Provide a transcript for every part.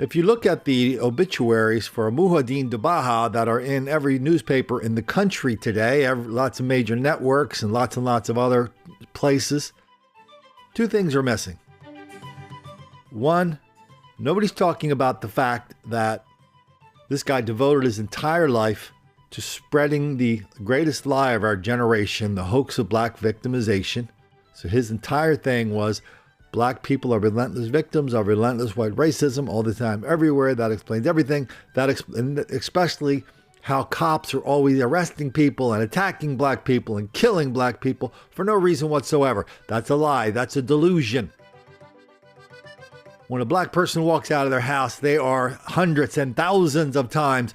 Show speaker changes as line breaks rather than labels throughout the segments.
If you look at the obituaries for Muhyiddin Dabaha that are in every newspaper in the country today, lots of major networks and lots of other places, two things are missing. One, nobody's talking about the fact that this guy devoted his entire life to spreading the greatest lie of our generation, the hoax of black victimization. So his entire thing was black people are relentless victims of relentless white racism all the time, everywhere. That explains everything. And especially how cops are always arresting people and attacking black people and killing black people for no reason whatsoever. That's a lie. That's a delusion. When a black person walks out of their house, they are hundreds and thousands of times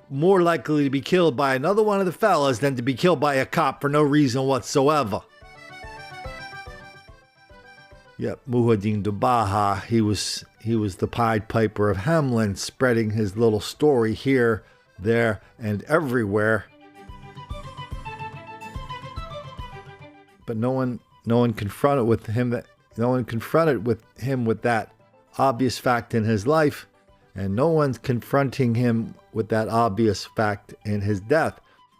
more likely to be killed by another one of the fellas than to be killed by a cop for no reason whatsoever. Yep, Muhyiddin Dabaha, he was the Pied Piper of Hamelin, spreading his little story here, there, and everywhere. But no one confronted him with that obvious fact in his life, and no one's confronting him with that obvious fact in his death.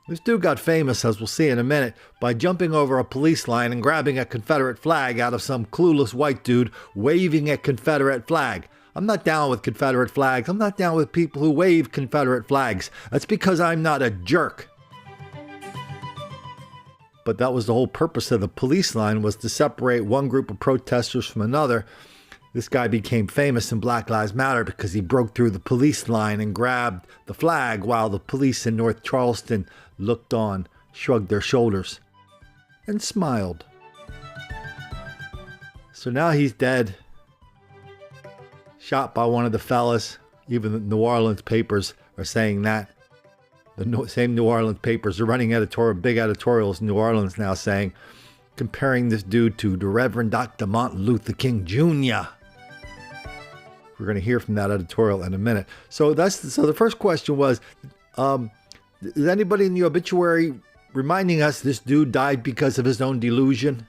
This dude got famous, as we'll see in a minute, by jumping over a police line and grabbing a Confederate flag out of some clueless white dude waving a Confederate flag. I'm not down with Confederate flags. I'm not down with people who wave Confederate flags. That's because I'm not a jerk. But that was the whole purpose of the police line, was to separate one group of protesters from another. This guy became famous in Black Lives Matter because he broke through the police line and grabbed the flag while the police in North Charleston looked on, shrugged their shoulders, and smiled. So now he's dead, shot by one of the fellas. Even the New Orleans papers are saying that. The same New Orleans papers are running big editorials in New Orleans now saying, comparing this dude to the Reverend Dr. Martin Luther King Jr. We're going to hear from that editorial in a minute. So the first question was, is anybody in the obituary reminding us this dude died because of his own delusion?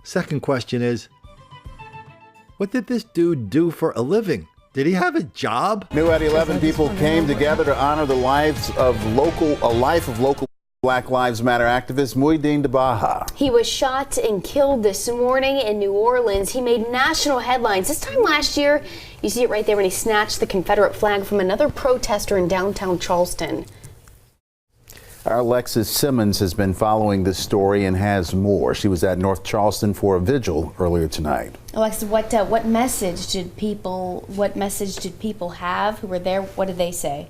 Second question is, what did this dude do for a living? Did he have a job?
New at 11 people came together to honor the life of local Black Lives Matter activist Muhyiddin Dabaha.
He was shot and killed this morning in New Orleans. He made national headlines. This time last year, you see it right there when he snatched the Confederate flag from another protester in downtown Charleston.
Our Alexis Simmons has been following this story and has more. She was at North Charleston for a vigil earlier tonight.
Alexis, what message did people have who were there? What did they say?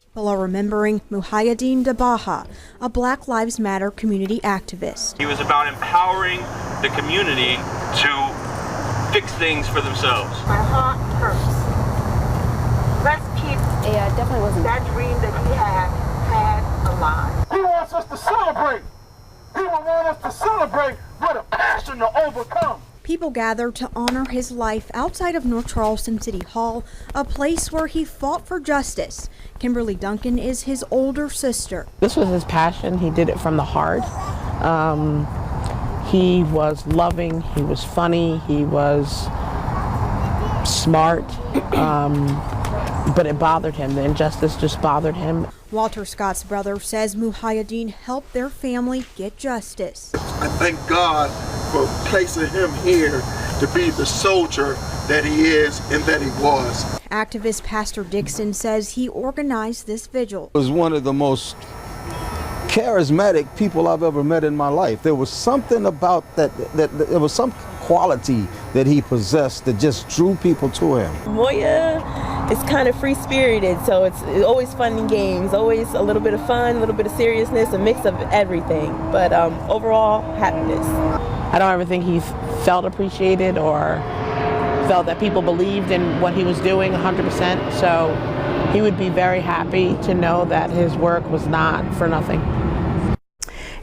People are remembering Muhyiddin Dabaha, a Black Lives Matter community activist.
He was about empowering the community to fix things for themselves.
My heart hurts. Let's keep
definitely wasn't
that dream that he had alive.
He wants us to celebrate. He will want us to celebrate with a passion to overcome.
People gathered to honor his life outside of North Charleston City Hall, a place where he fought for justice. Kimberly Duncan is his older sister.
This was his passion. He did it from the heart. He was loving, he was funny, he was smart, but it bothered him. The injustice just bothered him.
Walter Scott's brother says Muhyiddin helped their family get justice.
I thank God for placing him here to be the soldier that he is and that he was.
Activist Pastor Dixon says he organized this vigil.
It was one of the most charismatic people I've ever met in my life. There was something about that there was some quality that he possessed that just drew people to him.
Moya is kind of free-spirited, so it's always fun and games, always a little bit of fun, a little bit of seriousness, a mix of everything, but overall happiness.
I don't ever think he felt appreciated or felt that people believed in what he was doing 100%, so he would be very happy to know that his work was not for nothing.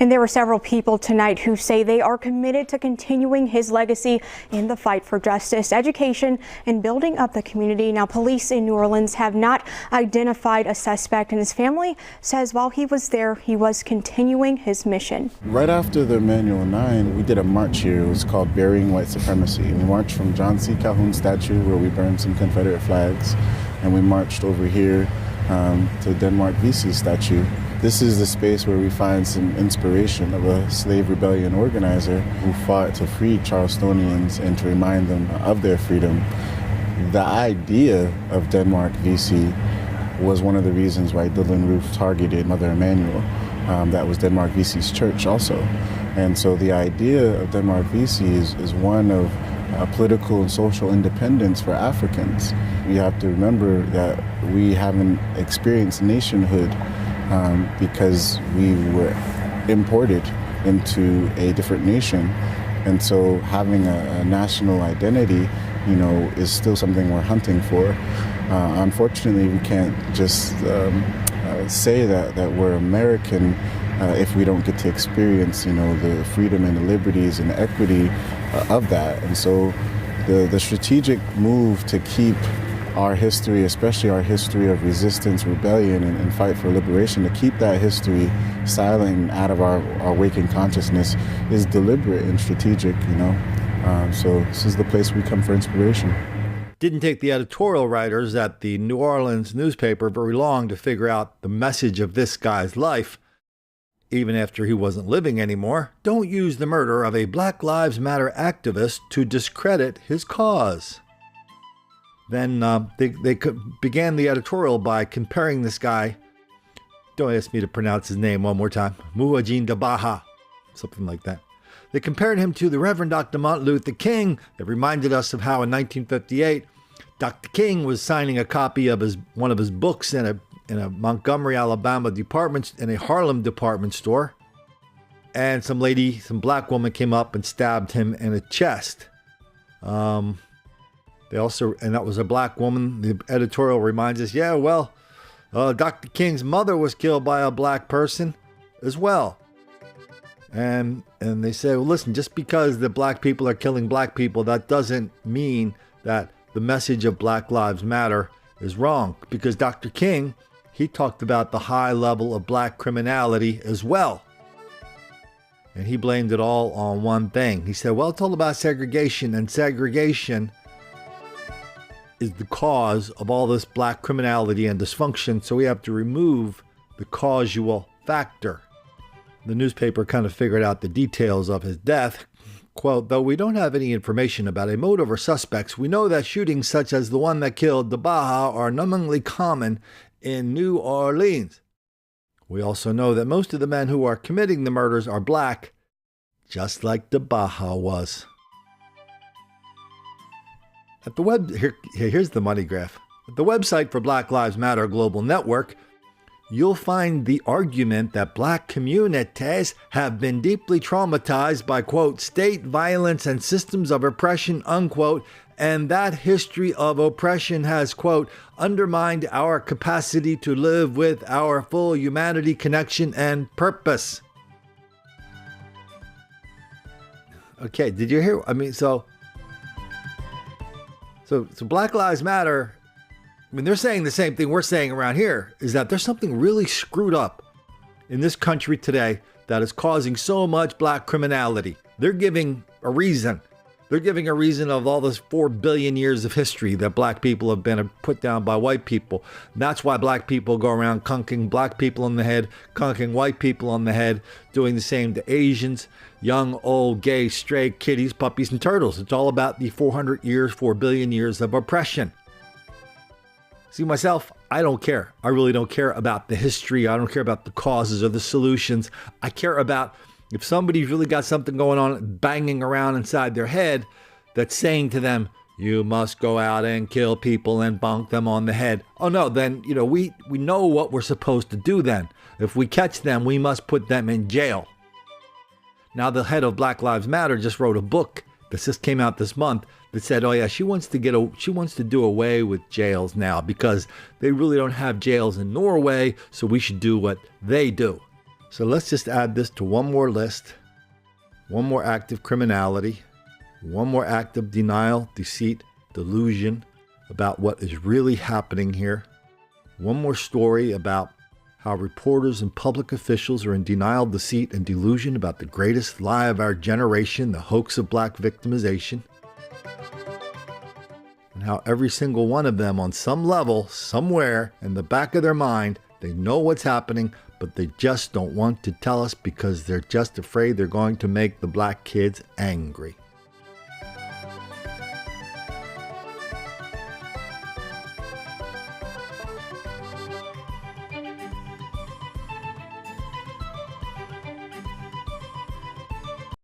And there were several people tonight who say they are committed to continuing his legacy in the fight for justice, education, and building up the community. Now, police in New Orleans have not identified a suspect, and his family says while he was there, he was continuing his mission.
Right after the Manual 9, we did a march here. It was called Burying White Supremacy. We marched from John C. Calhoun's statue, where we burned some Confederate flags, and we marched over here to Denmark Vesey's statue. This is the space where we find some inspiration of a slave rebellion organizer who fought to free Charlestonians and to remind them of their freedom. The idea of Denmark Vesey was one of the reasons why Dylan Roof targeted Mother Emanuel. That was Denmark Vesey's church also. And so the idea of Denmark Vesey is one of political and social independence for Africans. We have to remember that we haven't experienced nationhood because we were imported into a different nation. And so having a national identity, is still something we're hunting for. Unfortunately, we can't just say that we're American if we don't get to experience, the freedom and the liberties and the equity of that. And so the strategic move to keep our history, especially our history of resistance, rebellion, and fight for liberation, to keep that history silent and out of our waking consciousness is deliberate and strategic, So this is the place we come for inspiration.
Didn't take the editorial writers at the New Orleans newspaper very long to figure out the message of this guy's life. Even after he wasn't living anymore, don't use the murder of a Black Lives Matter activist to discredit his cause. Then they began the editorial by comparing this guy, don't ask me to pronounce his name one more time, Muhajin Dabaha, something like that. They compared him to the Reverend Dr. Martin Luther King. They reminded us of how in 1958, Dr. King was signing a copy of one of his books in a Montgomery, Alabama in a Harlem department store. And some black woman came up and stabbed him in the chest. And that was a black woman. The editorial reminds us, Dr. King's mother was killed by a black person as well. And they say, well, listen, just because the black people are killing black people, that doesn't mean that the message of Black Lives Matter is wrong. Because Dr. King, he talked about the high level of black criminality as well. And he blamed it all on one thing. He said, well, it's all about segregation, and segregation is the cause of all this black criminality and dysfunction, so we have to remove the causal factor. The newspaper kind of figured out the details of his death. Quote, though we don't have any information about a motive or suspects, we know that shootings such as the one that killed Dabaha are numbingly common in New Orleans. We also know that most of the men who are committing the murders are black, just like Dabaha was. At the here's the money graph. At the website for Black Lives Matter Global Network, you'll find the argument that black communities have been deeply traumatized by, quote, state violence and systems of oppression, unquote, and that history of oppression has, quote, undermined our capacity to live with our full humanity, connection, and purpose. Okay, did you hear? So Black Lives Matter, they're saying the same thing we're saying around here, is that there's something really screwed up in this country today that is causing so much black criminality. They're giving a reason. They're giving a reason of all this 4 billion years of history that black people have been put down by white people. And that's why black people go around conking black people on the head, conking white people on the head, doing the same to Asians, young, old, gay, straight, kitties, puppies, and turtles. It's all about the 4 billion years of oppression. See, myself, I don't care. I really don't care about the history. I don't care about the causes or the solutions. I care about if somebody's really got something going on banging around inside their head that's saying to them, you must go out and kill people and bonk them on the head. Oh no, then, we know what we're supposed to do then. If we catch them, we must put them in jail. Now, the head of Black Lives Matter just wrote a book that just came out this month that said, oh yeah, she wants to do away with jails now because they really don't have jails in Norway, so we should do what they do. So let's just add this to one more list, one more act of criminality, one more act of denial, deceit, delusion about what is really happening here. One more story about how reporters and public officials are in denial, deceit, and delusion about the greatest lie of our generation, the hoax of black victimization. And how every single one of them on some level, somewhere in the back of their mind, they know what's happening, but they just don't want to tell us because they're just afraid they're going to make the black kids angry.